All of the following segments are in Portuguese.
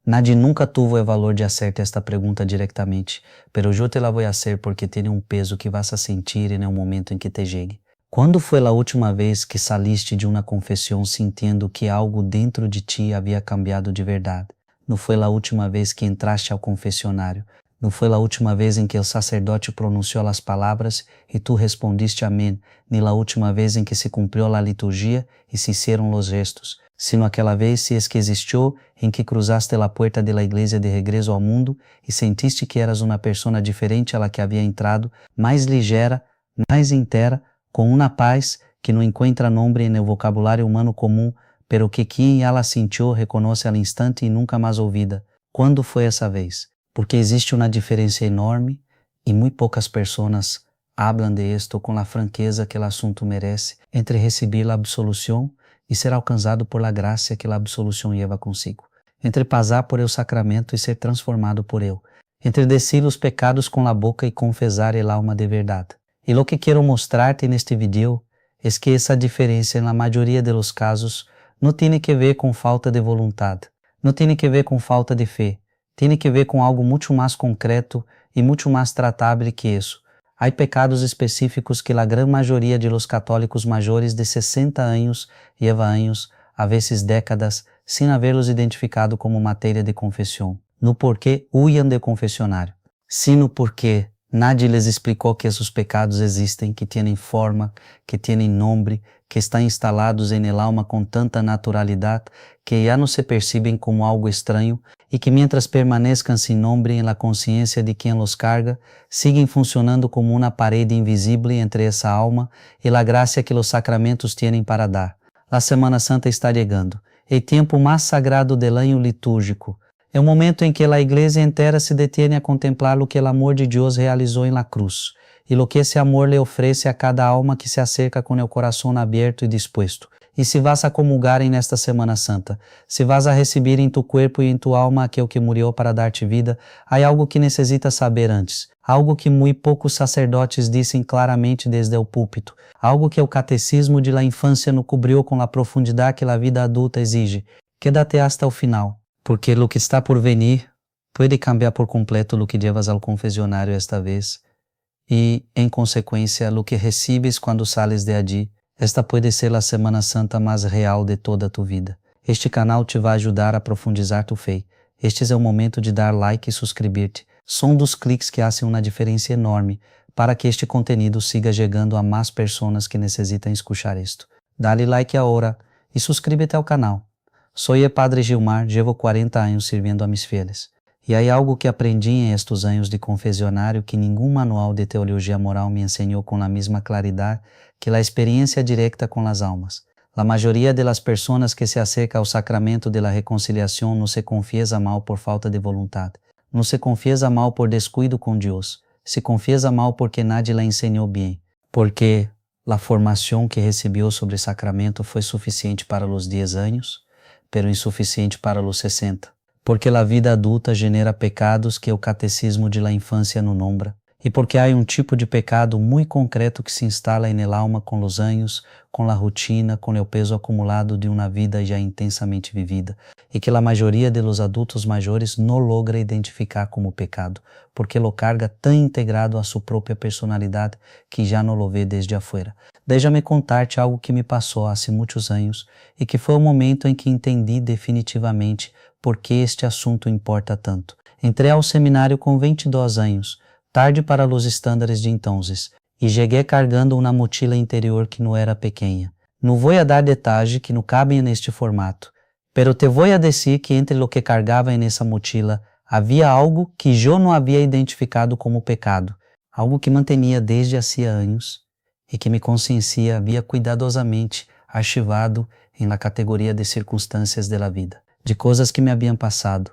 Nadie nunca tuvo el valor de hacerte esta pregunta directamente, pero yo te la voy a hacer porque tiene un peso que vas a sentir en el momento en que te llegue. Quando foi a última vez que saliste de uma confissão sentindo que algo dentro de ti havia cambiado de verdade? Não foi a última vez que entraste ao confessionário? Não foi a última vez em que o sacerdote pronunciou as palavras e tu respondiste amém? Nem a última vez em que se cumpriu a liturgia e se hicieron os gestos? Sino aquela vez, se es que existiu, em que cruzaste a porta de la igreja de regresso ao mundo e sentiste que eras uma persona diferente a la que havia entrado, mais ligera, mais inteira, com uma paz que não encontra nome no vocabulário humano comum, pero que quem ela sentiu reconhece al instante e nunca mais ouvida. Quando foi essa vez? Porque existe uma diferença enorme e muito poucas pessoas hablam de esto com a franqueza que o assunto merece entre receber a absolução e ser alcançado por la graça que a absolução leva consigo, entre passar por el sacramento e ser transformado por ele, entre decir os pecados com la boca e confessar el alma de verdade. E lo que quero mostrar-te neste vídeo é que essa diferença, na maioria dos casos, não tem que ver com falta de vontade, não tem que ver com falta de fé, tem que ver com algo muito mais concreto e muito mais tratável que isso. Há pecados específicos que a grande maioria de los católicos maiores de 60 anos lleva anos, a vezes décadas, sem haverlos identificado como matéria de confissão. No porquê huyan de confessionário, sino porque nadie les explicou que esses pecados existem, que têm forma, que têm nome, que estão instalados em el alma com tanta naturalidade que já não se percebem como algo estranho e que, mientras permanezcan sem nome em la consciência de quem los carga, siguen funcionando como uma parede invisível entre essa alma e a graça que os sacramentos têm para dar. A Semana Santa está chegando, o tempo mais sagrado del año litúrgico. É o momento em que a igreja inteira se detiene a contemplar o que o amor de Deus realizou em la cruz e o que esse amor lhe oferece a cada alma que se acerca com o coração aberto e disposto. E se vas a comulgar em esta Semana Santa, se vas a receber em tu corpo e em tu alma aquele que murió para dar-te vida, há algo que necessitas saber antes, algo que muito poucos sacerdotes dizem claramente desde o púlpito, algo que o catecismo de la infância não cobriu com a profundidade que a vida adulta exige. Quédate hasta o final, porque o que está por venir pode cambiar por completo o que llevas ao confessionário esta vez e, em consequência, o que recebes quando sales de allí. Esta pode ser a Semana Santa mais real de toda a tua vida. Este canal te vai ajudar a profundizar tu fé. Este é o momento de dar like e suscrever-te. São dos cliques que fazem uma diferença enorme para que este conteúdo siga chegando a mais pessoas que necessitam escuchar isto. Dale like agora e suscríbete ao canal. Sou o Padre Gilmar, llevo 40 anos servindo a mis fieles. E há algo que aprendi em estes anos de confessionário que nenhum manual de teologia moral me ensinou com a mesma claridade que a experiência direta com as almas. A maioria das pessoas que se acerca ao sacramento de la reconciliação não se confiesa mal por falta de vontade, não se confiesa mal por descuido com Deus, se confiesa mal porque nadie la ensinou bem, porque a formação que recebeu sobre o sacramento foi suficiente para os 10 anos, pero insuficiente para os 60. Porque a vida adulta genera pecados que o catecismo de la infância não nombra, e porque há um tipo de pecado muito concreto que se instala en el alma com os anos, com a rotina, com o peso acumulado de uma vida já intensamente vivida, e que a maioria de los adultos maiores não logra identificar como pecado, porque lo carga tão integrado a sua própria personalidade que já não lo vê desde afuera. Deixa-me contar-te algo que me passou há muitos anos e que foi o momento em que entendi definitivamente por que este assunto importa tanto. Entrei ao seminário com 22 anos, tarde para os estándares de entonces, e cheguei cargando uma mochila interior que não era pequena. Não vou a dar detalhes que não cabem neste formato, pero te vou a dizer que entre o que cargava nessa mochila havia algo que eu não havia identificado como pecado, algo que mantinha desde há anos e que me consciencia havia cuidadosamente archivado em la categoria de circunstâncias de la vida, de coisas que me haviam passado,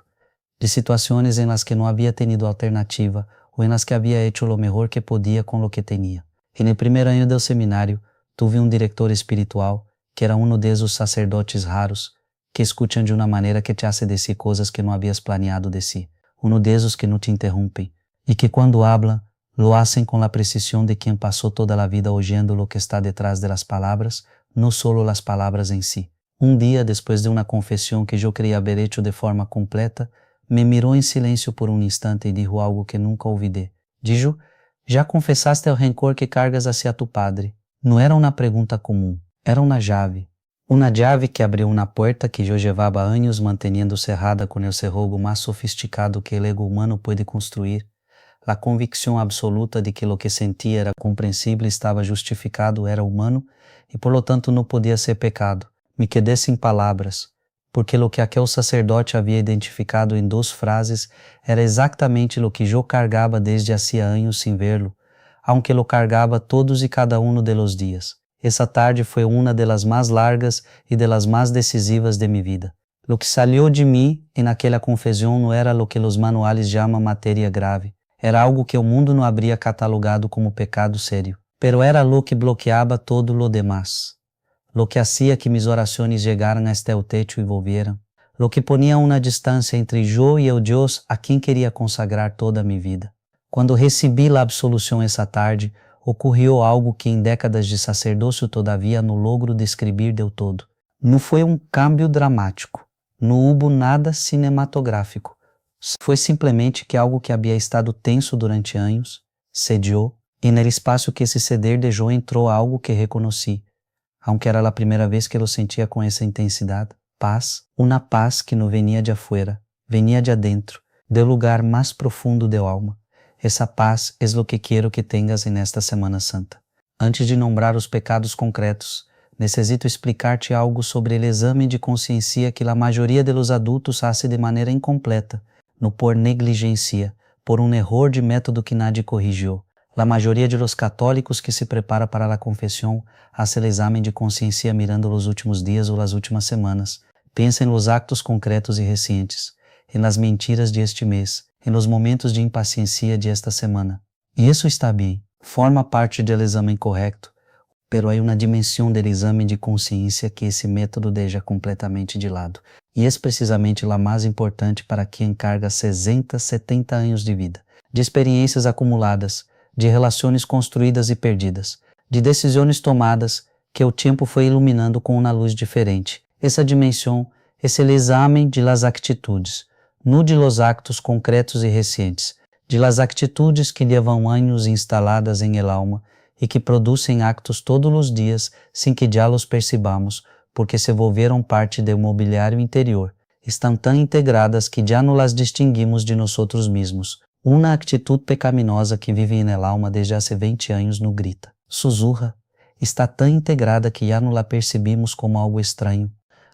de situações em las que não havia tenido alternativa ou em las que havia hecho lo mejor que podia com lo que tinha. E no primeiro ano do seminário, tuve um diretor espiritual que era um desses sacerdotes raros que escutam de uma maneira que te hace decir coisas que não havias planeado decir, um desses que não te interrompem e que quando hablam, lo hacen com a precisão de quem passou toda a vida oyendo lo que está detrás de las palabras, não solo las palabras em si. Um dia, después de una confesión que yo creía haber hecho de forma completa, me miró en silencio por un instante y dijo algo que nunca olvidé. Dijo, já confessaste el rencor que cargas hacia tu padre. Não era uma pergunta comum, era uma llave. Uma llave que abriu uma porta que eu llevava anos manteniendo cerrada com el cerrojo mais sofisticado que el ego humano pode construir. A convicção absoluta de que lo que sentia era compreensível, estava justificado, era humano e por lo tanto não podia ser pecado. Me quedé sem palavras, porque lo que aquele sacerdote havia identificado em 2 frases era exatamente lo que eu cargava desde hacía anos sem verlo, aunque lo cargava todos e cada de los dias. Essa tarde foi uma das mais largas e das mais decisivas de minha vida. Lo que salió de mim em aquela confesión não era lo que os manuales chamam matéria grave, era algo que o mundo não habría catalogado como pecado sério, pero era lo que bloqueaba todo lo demás. Lo que hacía que mis oraciones llegaran hasta el techo y volvieran, lo que ponía una distancia entre yo y el Dios a quien quería consagrar toda mi vida. Cuando recibí la absolución esa tarde, ocurrió algo que en décadas de sacerdócio todavía no logro descrever del todo. Não foi um cambio dramático, não hubo nada cinematográfico, foi simplesmente que algo que havia estado tenso durante anos, cedió, e no espaço que esse ceder deixou entrou algo que reconheci, aunque era a primeira vez que lo sentia com essa intensidade, paz, uma paz que não venia de afuera, venia de adentro, do lugar mais profundo do alma. Essa paz é o que quero que tenhas nesta Semana Santa. Antes de nombrar os pecados concretos, necessito explicar-te algo sobre o exame de consciência que a maioria de los adultos hace de maneira incompleta, no por negligência, por um erro de método que nadie corrigiu. A maioria de los católicos que se prepara para a confesión hace el exame de consciência mirando os últimos dias ou as últimas semanas. Pensa em los actos concretos e recentes, em las mentiras de este mês, em los momentos de impaciência de esta semana. E isso está bem, forma parte do exame correto, pero há uma dimensão do exame de consciência que esse método deixa completamente de lado. E é precisamente a mais importante para quem carga 60, 70 anos de vida, de experiências acumuladas, de relações construídas e perdidas, de decisões tomadas que o tempo foi iluminando com uma luz diferente. Essa dimensão é o exame de las atitudes, não de los actos concretos e recentes, de las atitudes que levam anos instaladas em el alma e que produzem actos todos os dias sem que já los percebamos, porque se volveram parte do mobiliário interior, estão tão integradas que já não las distinguimos de nós mesmos. Uma atitude pecaminosa que vive em el alma desde há 20 anos no grita, sussurra, está tão integrada que já não la percebemos como algo estranho.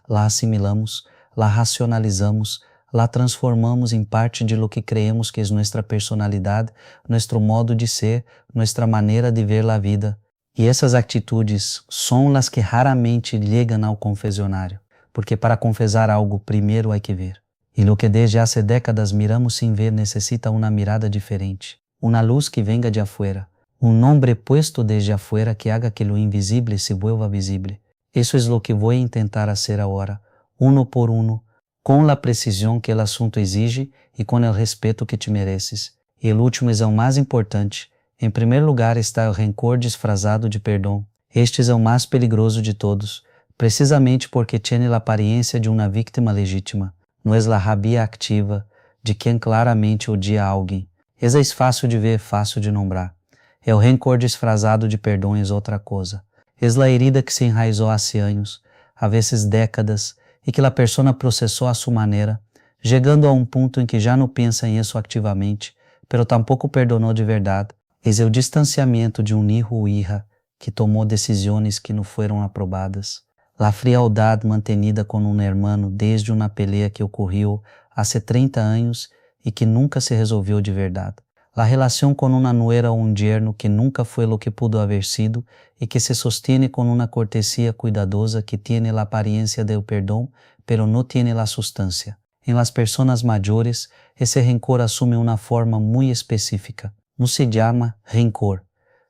La assimilamos, la racionalizamos, la transformamos em parte de lo que creemos que é nossa personalidade, nosso modo de ser, nossa maneira de ver a vida. E essas atitudes são as que raramente chegam ao confessionário, porque para confessar algo primeiro há que ver. E lo que desde há décadas miramos sem ver necessita uma mirada diferente, uma luz que venga de afuera, um nombre puesto desde afuera que haga que lo invisible se vuelva visible. Isso é lo que vou tentar fazer agora, uno por uno, com a precisão que o assunto exige e com o respeito que te mereces. E o último é o mais importante. Em primeiro lugar está o rancor disfrazado de perdão. Este é o mais perigoso de todos, precisamente porque tem a aparência de uma vítima legítima. Não é a rabia ativa de quem claramente odia alguém. Isso é fácil de ver, fácil de nombrar. É o rancor disfrazado de perdão é outra coisa. É a herida que se enraizou há anos, a vezes décadas, e que a pessoa processou à sua maneira, chegando a um ponto em que já não pensa em isso ativamente, pero tampouco perdonou de verdade. É o distanciamento de um hijo ou hija que tomou decisões que não foram aprobadas. La frialdade mantenida com um hermano desde uma pelea que ocorreu há 30 anos e que nunca se resolveu de verdade. La relação com uma nuera ou um yerno que nunca foi lo que pudo haver sido e que se sostiene com uma cortesia cuidadosa que tiene a aparência del perdão, pero no tiene la sustancia. En las personas mayores, esse rencor assume uma forma muito específica. Não se chama rencor,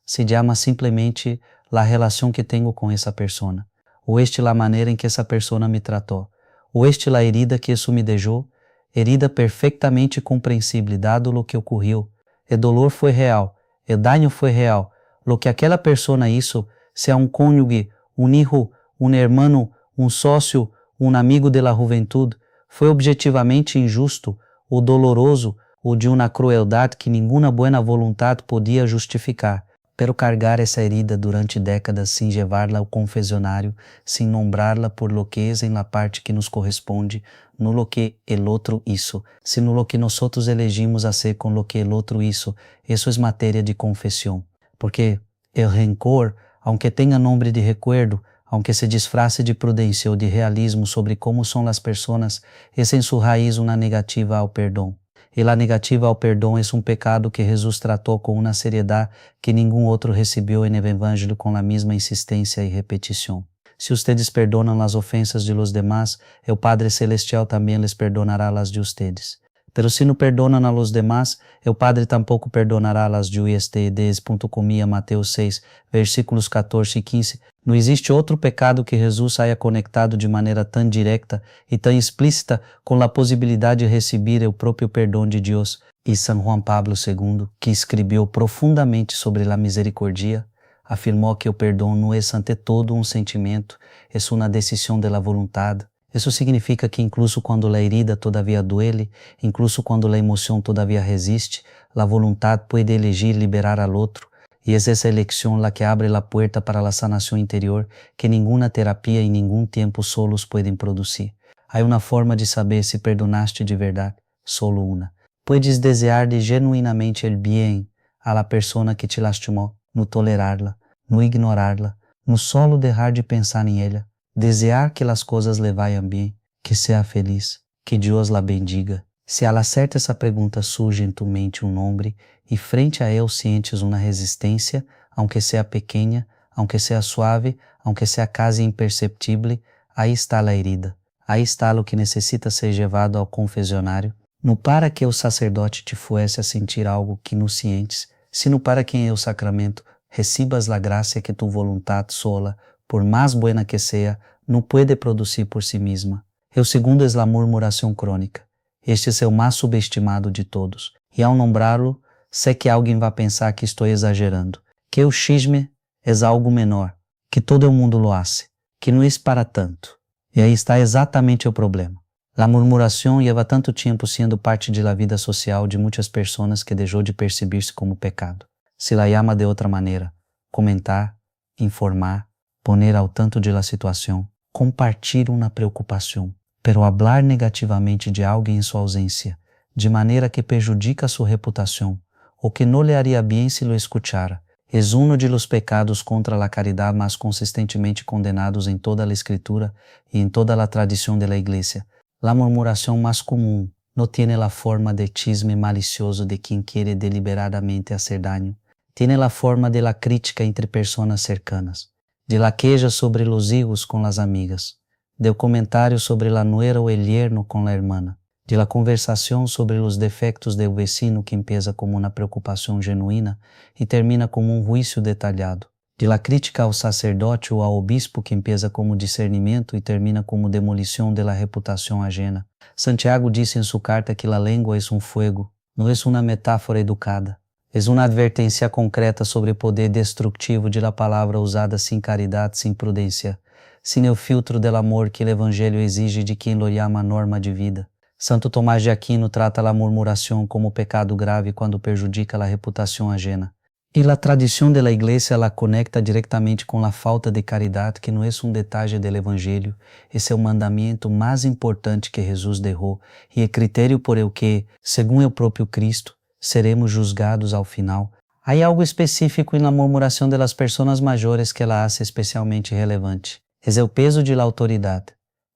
se chama simplesmente la relação que tenho com essa pessoa. Ou este la maneira em que essa pessoa me tratou, ou este la herida que isso me deixou, herida perfeitamente compreensível dado lo que ocorreu. O dolor foi real, o daño foi real. Lo que aquela pessoa hizo, seja um cônjuge, um hijo, um hermano, um sócio, un amigo de la juventud, foi objetivamente injusto ou doloroso ou de uma crueldade que nenhuma buena vontade podia justificar, pero cargar essa herida durante décadas sem llevarla ao confessionário, sem nombrarla por lo que es en la parte que nos corresponde, no lo que el otro hizo, sino lo que nosotros elegimos hacer con lo que el otro hizo, eso es materia de confesión. Porque el rencor, aunque tenha nome de recuerdo, aunque se disfrace de prudência ou de realismo sobre como são as pessoas, es en su raíz uma negativa ao perdão. E a negativa ao perdão é um pecado que Jesus tratou com uma seriedade que nenhum outro recebeu en el Evangelho com a mesma insistência e repetição. Se ustedes perdonan as ofensas de los demás, el Padre Celestial também les perdonará las de ustedes. Pero se não perdonan a los demás, el Padre tampoco perdonará las de ustedes. Comia Mateus 6, versículos 14 e 15. Não existe outro pecado que Jesus haya conectado de maneira tão direta e tão explícita com a possibilidade de receber o próprio perdão de Deus. E São Juan Pablo II, que escreveu profundamente sobre a misericórdia, afirmou que o perdão não é ante todo um sentimento, é uma decisão de la voluntad. Isso significa que incluso quando a herida todavia duele, incluso quando a emoção todavia resiste, a voluntad pode elegir liberar al outro, e é essa eleição a que abre a porta para a sanação interior que nenhuma terapia e nenhum tempo solos podem produzir. Há uma forma de saber se perdonaste de verdade, solo uma. Puedes desejar de genuinamente el bien a la persona que te lastimou, no tolerarla, no ignorarla, no solo deixar de pensar em ela, desejar que as coisas le vayan bem, que seja feliz, que Deus la bendiga. Se al hacer essa pergunta surge em tu mente um nome e frente a ele sientes uma resistência, aunque seja pequena, aunque seja suave, aunque seja quase imperceptível, aí está a herida. Aí está o que necessita ser levado ao confessionário, não para que o sacerdote te fuese a sentir algo que não sientes, sino para que em el sacramento recibas la gracia que tu voluntad sola, por mais buena que seja, não pode produzir por si mesma. O segundo é a murmuração crônica. Este é o mais subestimado de todos. E ao nombrá-lo, sei que alguém vai pensar que estou exagerando, que o chisme é algo menor, que todo o mundo lo hace, que não é para tanto. E aí está exatamente o problema. A murmuração leva tanto tempo sendo parte da vida social de muitas pessoas que deixou de perceber-se como pecado. Se la llama de outra maneira, comentar, informar, poner ao tanto de la situação, compartilhar uma preocupação, pero hablar negativamente de alguém em sua ausência, de maneira que prejudica sua reputação, ou que não lhe haria bem se lo escuchara, es uno de los pecados contra la caridad mais consistentemente condenados em toda a Escritura e em toda a tradição de la Iglesia. La murmuração mais comum não tiene la forma de chisme malicioso de quem quiere deliberadamente hacer daño. Tiene la forma de la crítica entre personas cercanas, de la queja sobre los hijos con las amigas, del comentario sobre la nuera o el yerno con la hermana, de la conversación sobre los defectos del vecino que empieza como una preocupación genuina y termina como un juicio detallado, de la crítica ao sacerdote ou ao obispo que empieza como discernimento e termina como demolição de la reputação ajena. Santiago disse em sua carta que la lengua es un fuego, não é uma metáfora educada. É uma advertência concreta sobre o poder destrutivo de la palavra usada sem caridade, sem prudência, sem o filtro del amor que o Evangelho exige de quem lo llama norma de vida. Santo Tomás de Aquino trata a murmuração como pecado grave quando prejudica a reputação ajena. E a tradição da Igreja la conecta diretamente com a falta de caridade, que não é um detalhe do Evangelho, esse é o mandamento mais importante que Jesus deixou e é critério por el que, segundo o próprio Cristo, seremos julgados ao final. Há algo específico na murmuração das pessoas maiores que ela hace especialmente relevante. É o peso de la autoridade.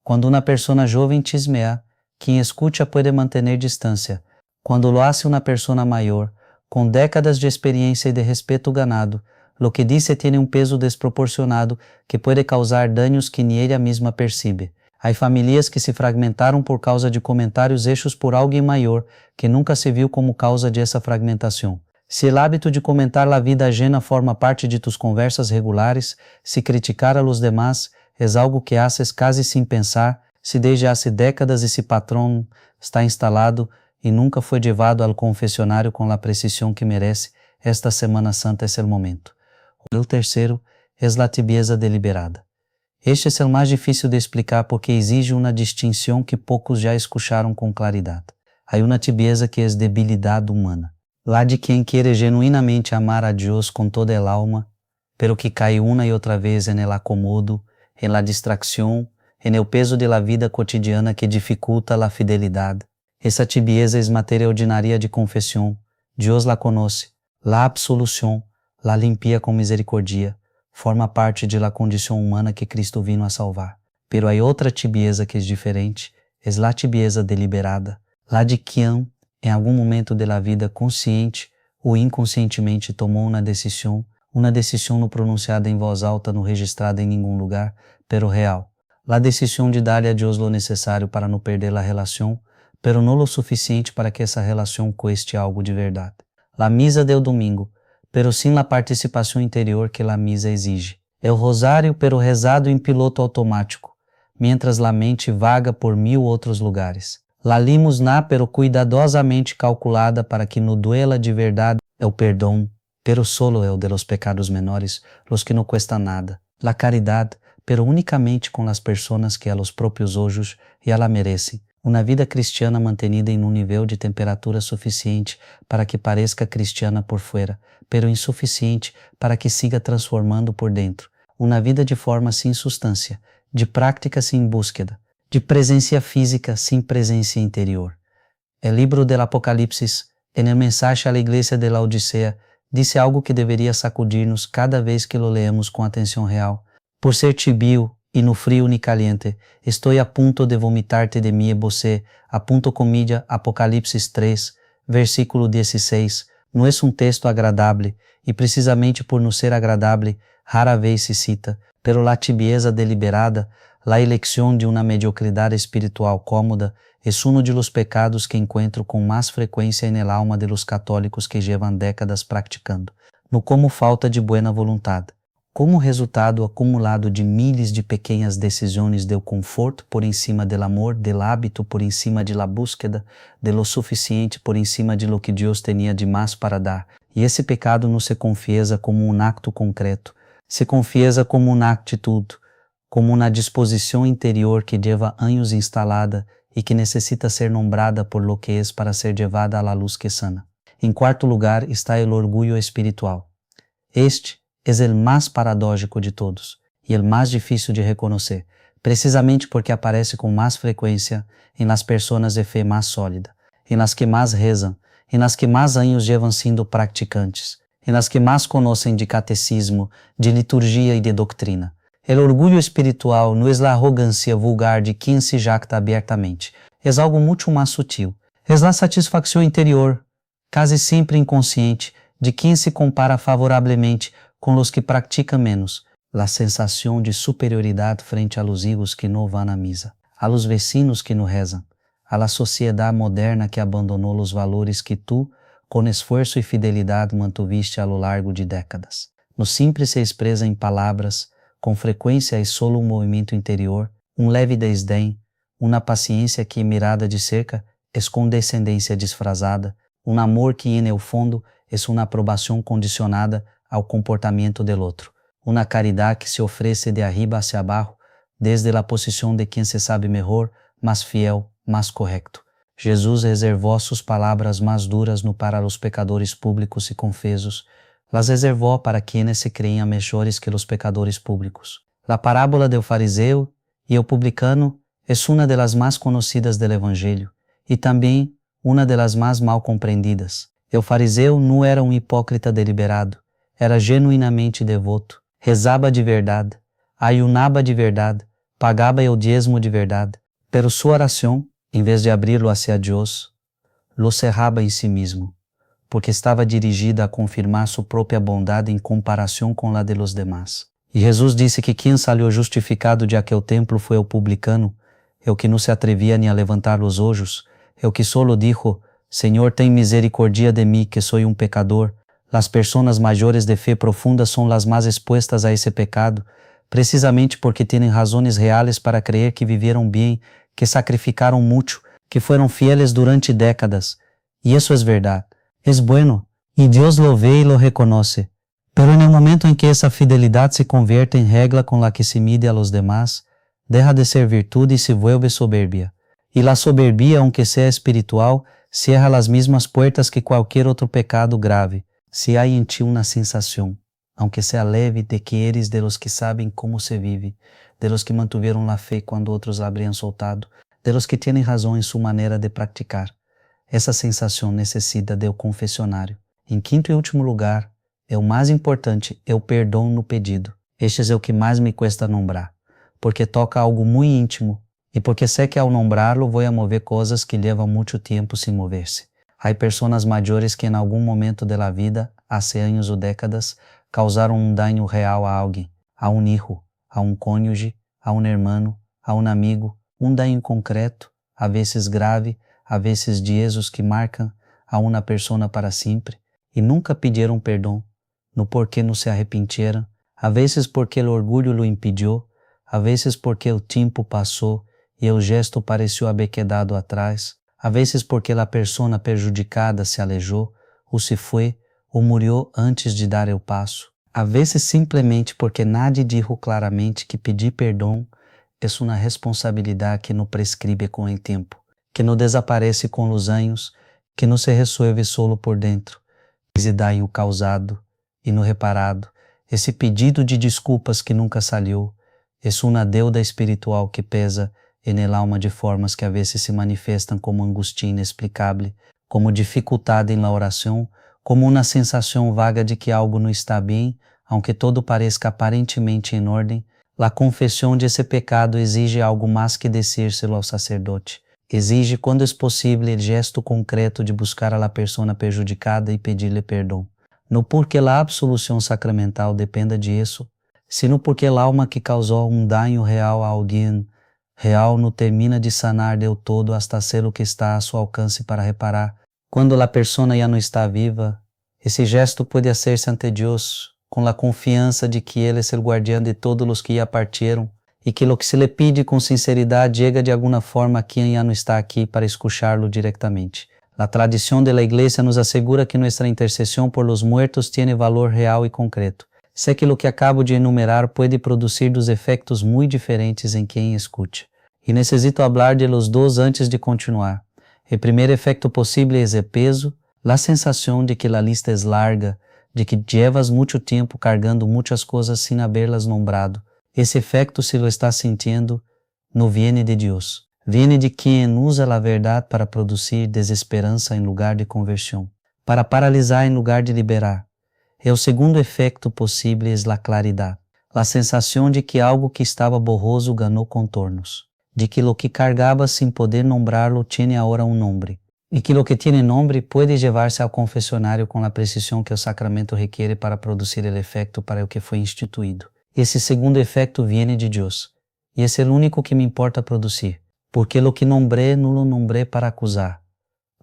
Quando uma pessoa jovem chismea, quem escuta pode manter distância. Quando lo hace uma pessoa maior, com décadas de experiência e de respeito ganado, lo que dice tiene um peso desproporcionado que pode causar danos que ni ella mesma percibe. Há famílias que se fragmentaram por causa de comentários hechos por alguém maior que nunca se viu como causa de essa fragmentação. Se o hábito de comentar a vida ajena forma parte de tus conversas regulares, se criticar a los demás é algo que haces casi sem pensar, se desde há décadas esse patrão está instalado e nunca foi levado ao confessionário com a precisão que merece, esta Semana Santa é o momento. O terceiro é a tibieza deliberada. Este é o mais difícil de explicar porque exige uma distinção que poucos já escutaram com claridade. Há uma tibieza que é debilidade humana. Lá de quem quer genuinamente amar a Deus com toda a alma, pero que cai uma e outra vez en el acomodo, en la distracción, en el peso de la vida cotidiana que dificulta la fidelidade. Essa tibieza é matéria ordinária de confissão. Deus la conoce, la absolución, la limpia com misericordia, forma parte de la condição humana que Cristo vino a salvar. Pero há outra tibieza que é diferente, é la tibieza deliberada, lá de quem, em algum momento de la vida consciente ou inconscientemente tomou uma decisão não pronunciada em voz alta, não registrada em nenhum lugar, pero real. La decisão de dar a Deus lo necessário para não perder a relação, pero não lo suficiente para que essa relação cueste algo de verdade. La misa del domingo, pero sin la participação interior que la misa exige. É o rosário, pero rezado em piloto automático, mientras la mente vaga por 1000 outros lugares. La limosna, pero cuidadosamente calculada para que no duela de verdade é o perdão, pero solo é o de los pecados menores, los que não cuesta nada. La caridade, pero unicamente com as pessoas que a los propios ojos já la merecem. Uma vida cristiana mantenida em um nível de temperatura suficiente para que pareça cristiana por fora, pero insuficiente para que siga transformando por dentro. Uma vida de forma sem substância, de prática sem búsqueda, de presença física sem presença interior. O livro do Apocalipse, en el mensaje a la igreja de Laodicea, disse algo que deveria sacudir-nos cada vez que lo leemos com atenção real. Por ser tibio e no frio ni caliente, estou a ponto de vomitar-te de mim e você, a ponto comilha Apocalipse 3, versículo 16, não é um texto agradável, e precisamente por não ser agradável, rara vez se cita, pero la tibieza deliberada, la elección de uma mediocridade espiritual cómoda, es uno de los pecados que encuentro com mais frequência en el alma de los católicos que llevan décadas practicando, no como falta de buena voluntad. Como resultado acumulado de miles de pequenas decisões del conforto por encima del amor, del hábito por encima de la búsqueda, de lo suficiente por encima de lo que Deus tinha de mais para dar. E esse pecado não se confiesa como um acto concreto, se confiesa como uma atitude, como uma disposição interior que lleva anos instalada e que necessita ser nombrada por lo que é para ser llevada à la luz que sana. Em quarto lugar está o orgulho espiritual. Este é o mais paradójico de todos e o mais difícil de reconhecer, precisamente porque aparece com mais frequência em las pessoas de fé mais sólida, em las que mais rezam, em las que mais anos llevan siendo praticantes, em las que mais conhecem de catecismo, de liturgia e de doutrina. O orgulho espiritual não é a arrogância vulgar de quem se jacta abertamente, é algo muito mais sutil. É a satisfação interior, quase sempre inconsciente, de quem se compara favoravelmente com os que praticam menos, a sensação de superioridade frente a los hijos que não vão à misa, a los vecinos que não rezam, a la sociedade moderna que abandonou os valores que tu, com esforço e fidelidade, mantuviste a lo largo de décadas. No simples se expressa em palavras, com frequência é solo um movimento interior, um leve desdém, uma paciência que, mirada de cerca, é condescendência disfrazada, um amor que, en el fondo, é uma aprovação condicionada ao comportamento del outro, uma caridade que se oferece de arriba hacia abajo, desde a posição de quem se sabe melhor, mais fiel, mais correto. Jesus reservou suas palavras mais duras no para os pecadores públicos e confesos, las reservou para quienes se creíam melhores que os pecadores públicos. A parábola do fariseu e o publicano é uma das mais conhecidas do Evangelho e também uma das mais mal compreendidas. O fariseu não era um hipócrita deliberado, era genuinamente devoto, rezava de verdade, ayunava de verdade, pagava o dízimo de verdade, pero sua oração, em vez de abri-lo hacia Deus, lo cerrava em si mesmo, porque estava dirigida a confirmar sua própria bondade em comparação com a de los demás. E Jesus disse que quem saiu justificado de aquele templo foi o publicano, o que não se atrevia nem a levantar os olhos, o que solo dijo: Senhor, tem misericórdia de mim, que sou um pecador. Las personas maiores de fé profunda são las mais expuestas a esse pecado, precisamente porque têm razões reais para crer que viveram bem, que sacrificaram muito, que foram fieles durante décadas. E isso é verdade. É bueno, e Deus lo vê e lo reconoce. Pero en el momento en que esa fidelidad se convierte en regla con la que se mide a los demás, deja de ser virtud y se vuelve soberbia. Y la soberbia, aunque sea espiritual, cierra las mismas puertas que cualquier otro pecado grave, si hay en ti una sensación, aunque sea leve, de que eres de los que saben cómo se vive, de los que mantuvieron la fe cuando otros la habrían soltado, de los que tienen razón en su manera de practicar. Essa sensação necessita do confessionário. Em quinto e último lugar, o mais importante é o perdão no pedido. Este é o que mais me cuesta nombrar, porque toca algo muito íntimo e porque sei que ao nombrá-lo vou a mover coisas que levam muito tempo sem mover-se. Há pessoas maiores que em algum momento da vida, há anos ou décadas, causaram um dano real a alguém, a um hijo, a um cônjuge, a um hermano, a um amigo, um dano concreto, a vezes grave, a vezes Jesus que marcam a uma pessoa para sempre, e nunca pediram perdão, no porquê não se arrepenteram, a vezes porque o orgulho lo impediu, a vezes porque o tempo passou e o gesto pareceu haver quedado atrás, a vezes porque a pessoa prejudicada se alejou, ou se foi, ou morreu antes de dar o passo, a vezes simplesmente porque nadie dijo claramente que pedir perdão é uma responsabilidade que não prescribe com o tempo, que não desaparece com os anos, que não se resolve solo por dentro, que se dá em o causado e no reparado, esse pedido de desculpas que nunca saliu, é uma deuda espiritual que pesa en el alma de formas que a vezes se manifestam como angústia inexplicável, como dificuldade em la oração, como uma sensação vaga de que algo não está bem, aunque todo pareça aparentemente em ordem. La confissão de esse pecado exige algo mais que decírselo ao sacerdote. Exige, quando é possível, o gesto concreto de buscar a la persona prejudicada e pedir-lhe perdão. Não porque a absolução sacramental dependa disso, sino porque a alma que causou um dano real a alguém, real não termina de sanar del todo hasta ser o que está a seu alcance para reparar. Quando a persona já não está viva, esse gesto pode hacer-se ante Deus, com a confiança de que Ele é o guardião de todos os que já partiram, e que lo que se lhe pide com sinceridade chega de alguma forma a quem já não está aqui para escuchá-lo diretamente. A tradição da Igreja nos assegura que nossa intercessão por los muertos tem valor real e concreto. Sé que lo que acabo de enumerar pode produzir dos efeitos muito diferentes em quem escute. E necessito falar de los dois antes de continuar. O primeiro efeito possível é o peso, a sensação de que a lista é larga, de que llevas muito tempo cargando muitas coisas sem haberlas nombrado. Esse efeito, se lo está sentindo, não viene de Deus. Viene de quem usa a verdade para produzir desesperança em lugar de conversão, para paralisar em lugar de liberar. E o segundo efeito possível é a claridade, a sensação de que algo que estava borroso ganhou contornos, de que lo que cargaba sem poder nombrarlo tiene agora um nome, e que lo que tiene nome pode levar-se ao confessionário com a precisão que o sacramento requiere para produzir o efeito para o que foi instituído. Esse segundo efeito viene de Deus, e esse é o único que me importa produzir, porque lo que nombré não lo nombré para acusar,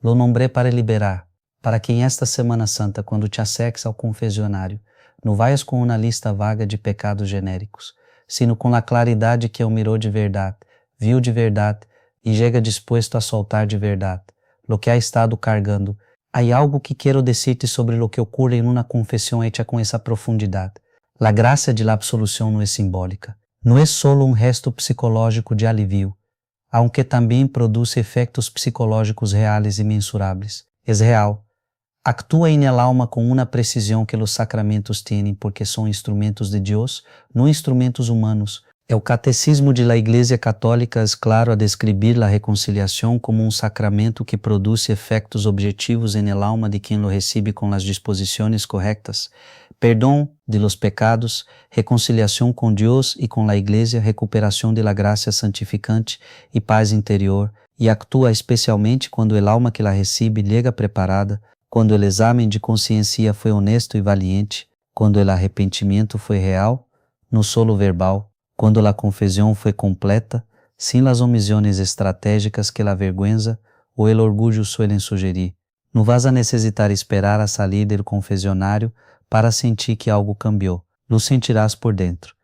lo nombré para liberar, para que em esta Semana Santa, quando te acerques ao confessionário, não vayas com uma lista vaga de pecados genéricos, sino com a claridade que o mirou de verdade, viu de verdade e chega disposto a soltar de verdade, lo que ha estado cargando. Há algo que quero dizer-te sobre lo que ocorre em uma confissão hecha com essa profundidade. A graça de la absolução não é simbólica, não é solo um gesto psicológico de alivio, aunque também produz efeitos psicológicos reais e mensuráveis. É real. Actúa em el alma com uma precisão que os sacramentos têm porque são instrumentos de Deus, não instrumentos humanos. O catecismo de la Igreja Católica é claro a descrever a reconciliação como um sacramento que produz efeitos objetivos en el alma de quem lo recebe com as disposições corretas. Perdão de los pecados, reconciliação com Deus e com a Igreja, recuperação de la graça santificante e paz interior, e actúa especialmente quando el alma que la recebe llega preparada, quando o exame de consciência foi honesto e valiente, quando o arrependimento foi real, não solo verbal, quando a confissão foi completa, sem as omissões estratégicas que a vergüenza ou o orgulho suelen sugerir. Não vas a necessitar esperar a sair do confessionário para sentir que algo cambiou. Lo sentirás por dentro,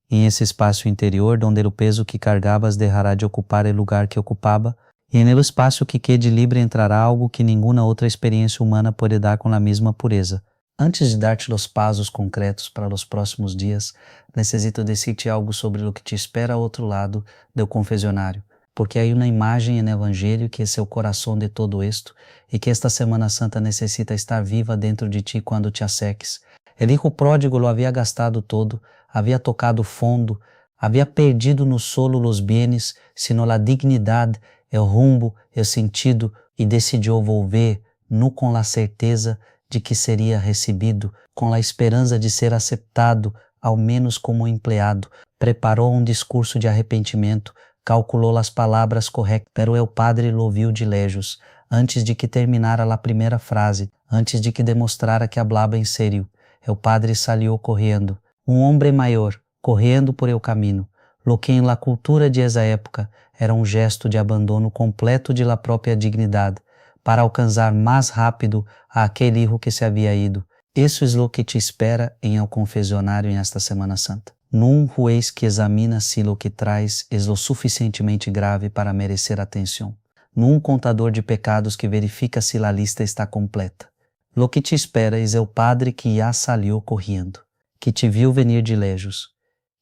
em esse espaço interior onde o peso que cargabas deixará de ocupar o lugar que ocupava, e no espaço que quede livre entrará algo que nenhuma outra experiência humana pode dar com a mesma pureza, Antes de dar-te os passos concretos para os próximos dias, necessito dizer-te algo sobre o que te espera ao outro lado do confessionário, porque há uma imagem no Evangelho que é o coração de todo isto e que esta Semana Santa necessita estar viva dentro de ti quando te acerques. O hijo pródigo lo havia gastado todo, havia tocado fundo, havia perdido no solo os bienes, sino a dignidade, o rumbo, o sentido e decidiu volver, nu com a certeza de que seria recebido, com a esperança de ser aceptado, ao menos como empleado. Preparou um discurso de arrependimento, calculou as palavras corretas, pero o padre lo viu de lejos, antes de que terminara a primeira frase, antes de que demonstrara que hablava em sério. O padre salió correndo, um homem maior, correndo por el caminho, lo que em la cultura de esa época era um gesto de abandono completo de la própria dignidade, para alcançar mais rápido a aquele hijo que se havia ido. Isso é o que te espera em el confessionário em esta Semana Santa. Num juez que examina se o que traz é o suficientemente grave para merecer atenção. Num contador de pecados que verifica se a lista está completa. Lo que te espera é o padre que já salió correndo, que te viu venir de lejos,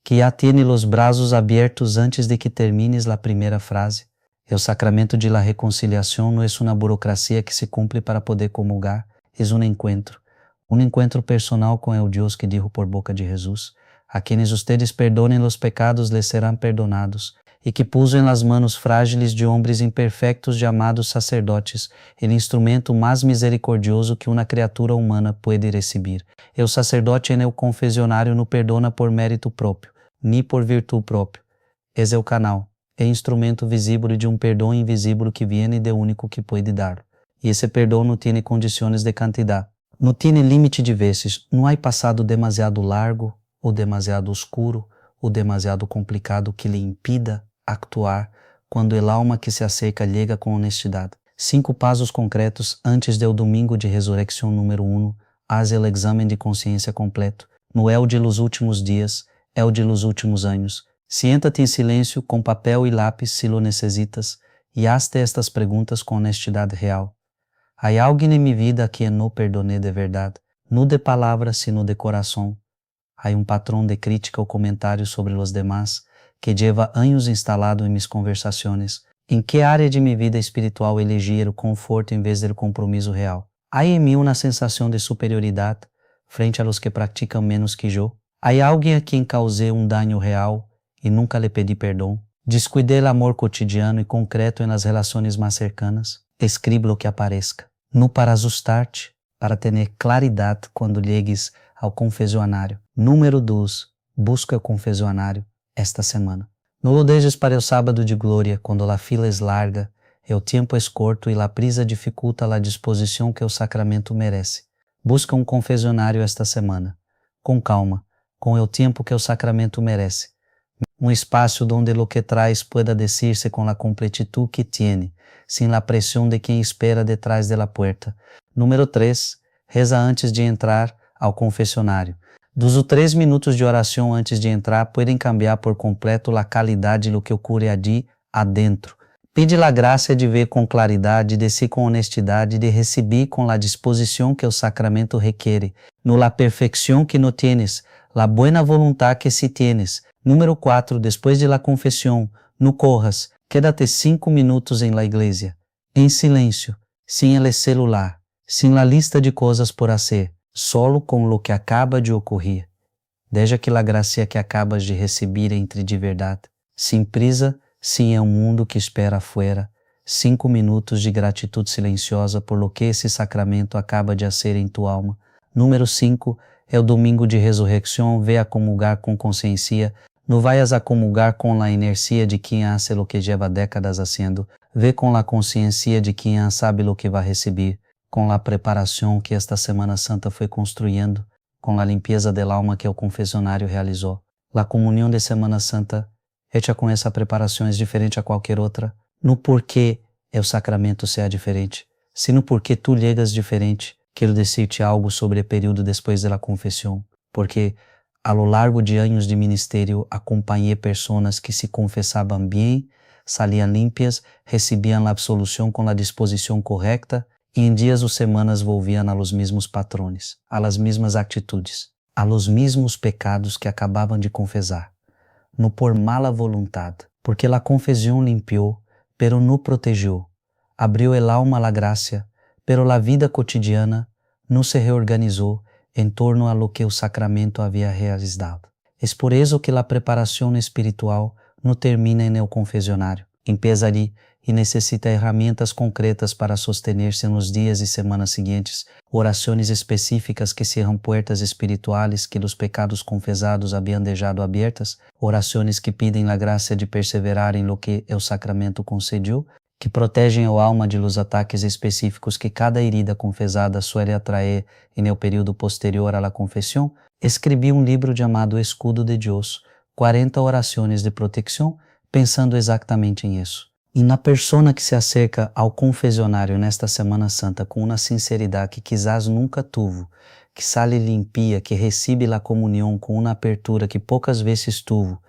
que já tiene os braços abertos antes de que termines a primeira frase. O sacramento de la reconciliação não é uma burocracia que se cumpre para poder comulgar, é um encontro personal com o Deus que dijo por boca de Jesus: a quienes ustedes perdonem os pecados les serão perdonados, e que puso em las manos frágiles de homens imperfectos chamados sacerdotes, el instrumento mais misericordioso que uma criatura humana pode receber. O sacerdote en el confessionário não perdona por mérito próprio, nem por virtude própria. É o canal, é instrumento visível de um perdão invisível que viene de único que pode dar. E esse perdão não tem condições de quantidade, não tem limite de vezes, não há passado demasiado largo ou demasiado oscuro ou demasiado complicado que lhe impida actuar quando el alma que se acerca chega com honestidade. 5 passos concretos antes do domingo de resurreição número 1, haz el exame de consciência completo. Não é o de los últimos dias, é o de los últimos anos. Siéntate em silêncio com papel e lápis se lo necessitas e hazte estas perguntas com honestidade real. Há alguém em minha vida a quem não perdoné de verdade, não de palavras, sino de coração. Há um patrão de crítica ou comentário sobre os demás que lleva anos instalado em mis conversações. Em que área de minha vida espiritual elegi o conforto em vez do compromisso real? Há em mim uma sensação de superioridade frente a los que praticam menos que eu? Há alguém a quem causei um dano real e nunca lhe pedi perdão? Descuidei o amor cotidiano e concreto nas relações mais cercanas? Escribe o que apareça. Não para assustar-te, para ter claridade quando llegues ao confessionário. Número 2. Busca o confessionário esta semana. Não o deixes para o sábado de glória, quando a fila é larga, o tempo é curto e a prisa dificulta a disposição que o sacramento merece. Busca um confessionário esta semana, com calma, com o tempo que o sacramento merece. Um espaço onde lo que traz pueda decir-se com a completitud que tiene, sem a pressão de quem espera detrás de la puerta. Número 3. Reza antes de entrar ao confessionário. Dos 3 minutos de oração antes de entrar podem cambiar por completo a qualidade do que ocorre ali adentro. Pede a graça de ver com claridade, de ser com honestidade, de receber com a disposição que o sacramento requer, no la perfeição que no tienes, la buena voluntad que si tienes. Número 4. Depois de la confissão, no corras, quédate 5 minutos em la igreja, em silêncio, sem el celular, sem la lista de coisas por hacer, solo com lo que acaba de ocorrer. Deja que la gracia que acabas de receber entre de verdade. Sem prisa, sim é um mundo que espera afuera. 5 minutos de gratitude silenciosa por lo que esse sacramento acaba de hacer em tu alma. Número 5. É o domingo de resurreição, ve a comungar com consciência. Não vayas a comungar com a inercia de quem hace lo que lleva décadas haciendo. Ve com a consciência de quem sabe lo que vai receber, com a preparação que esta Semana Santa foi construindo, com a limpeza del alma que o confessionário realizou. A comunhão de Semana Santa, hecha com essa preparação, é diferente a qualquer outra, não porque o sacramento seja diferente, sino porque tu llegas diferente. Quero dizer-te algo sobre o período depois da confissão, porque a lo largo de anos de ministério acompanhei pessoas que se confessavam bem, saliam limpias, recebiam a absolução com a disposição correta y en días o semanas volvían a los mismos patrones, a las mismas atitudes, a los mismos pecados que acababan de confesar, no por mala voluntad, porque la confesión limpió, pero no protegió, abrió el alma a la gracia, pero la vida cotidiana no se reorganizó en torno a lo que el sacramento había realizado. Es por eso que la preparación espiritual no termina en el confesionario, empieza allí y necesita herramientas concretas para sostenerse en los días y semanas siguientes, oraciones específicas que cierran puertas espirituales que los pecados confesados habían dejado abiertas, oraciones que piden la gracia de perseverar en lo que el sacramento concedió, que protegem o alma de los ataques específicos que cada herida confesada suele atraer en el período posterior a la confesión, escrevi um livro chamado Escudo de Deus, 40 orações de proteção, pensando exatamente em isso. E na persona que se acerca ao confessionário nesta Semana Santa com uma sinceridade que quizás nunca tuvo, que sale limpia, que recebe a comunhão com uma apertura que poucas vezes tuvo,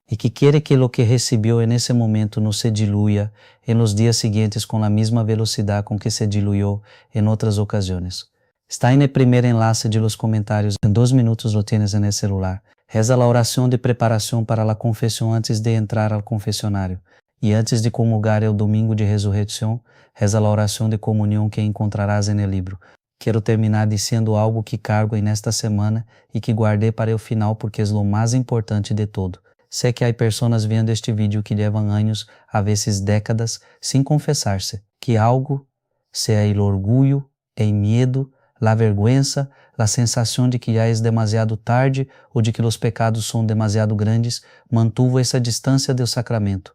e que quiere que lo que recibió en ese momento no se diluya en los días siguientes con la misma velocidad con que se diluyó en otras ocasiones. Está en el primer enlace de los comentarios, en 2 minutos lo tienes en el celular. Reza la oración de preparación para la confesión antes de entrar al confesionario. Y antes de comulgar el domingo de resurrección, reza la oración de comunión que encontrarás en el libro. Quero terminar dizendo algo que cargo en esta semana y que guardé para el final porque es lo más importante de todo. Sé que há pessoas vendo este vídeo que levam anos, a vezes décadas, sem confessar-se, que algo, seja o orgulho, o medo, a vergüenza, a sensação de que já é demasiado tarde ou de que os pecados são demasiado grandes, mantuvo essa distância do sacramento.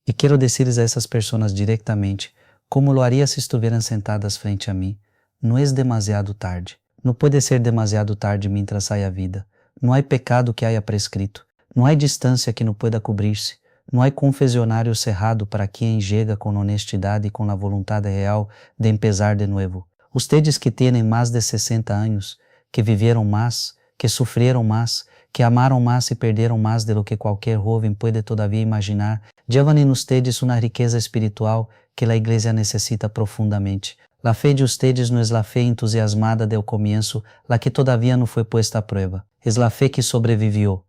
E quero dizer a essas pessoas diretamente, como lo haria se estuvieran sentadas frente a mim, não é demasiado tarde. Não pode ser demasiado tarde mientras haya vida. Não há pecado que haya prescrito. Não há distância que não pueda cobrir-se. Não há confessionário cerrado para quem chega com honestidade e com a vontade real de empezar de novo. Ustedes que têm mais de 60 anos, que viveram mais, que sofreram mais, que amaram mais e perderam mais de lo que qualquer jovem pode todavia imaginar, llevan en ustedes uma riqueza espiritual que a Igreja necessita profundamente. La fe de ustedes não é a fé entusiasmada del comienzo, la que todavia não foi puesta a prueba. Es la fe que sobrevivió.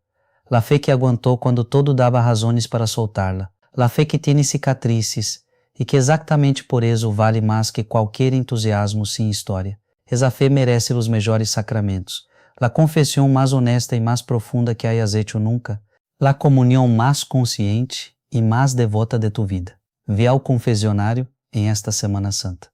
La fe que aguantou quando todo dava razões para soltá-la. La fe que tem cicatrizes e que exatamente por isso vale mais que qualquer entusiasmo sem história. Essa fé merece os melhores sacramentos. La confesión mais honesta e mais profunda que hayas hecho nunca. La comunhão mais consciente e mais devota de tu vida. Ve ao confessionário em esta Semana Santa.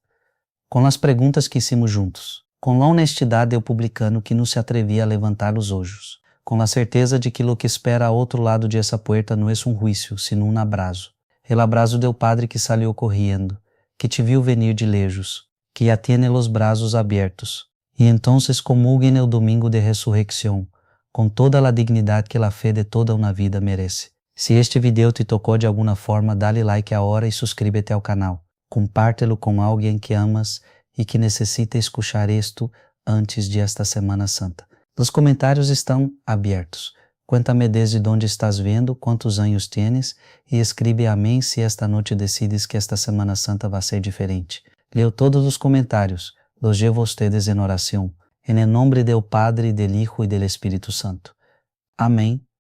Com as perguntas que hicimos juntos. Com a honestidade do publicano que não se atrevia a levantar os ojos. Com a certeza de que lo que espera a outro lado de essa puerta não é um juízo, sino um abraço. El abraço del Padre que salió corriendo, que te viu venir de lejos, que ya tiene los brazos abiertos. E entonces comulguen el domingo de resurrección, com toda a dignidade que a fé de toda uma vida merece. Se este video te tocou de alguma forma, dale like agora e suscríbete ao canal. Compártelo com alguém que amas e que necessita escuchar isto antes de esta Semana Santa. Os comentários estão abertos. Cuéntame desde onde estás vendo, quantos anos tienes e escreve amém se esta noite decides que esta Semana Santa vai ser diferente. Leo todos os comentários, los llevo a ustedes en oración, en el nombre del Padre, del Hijo y del Espíritu Santo. Amén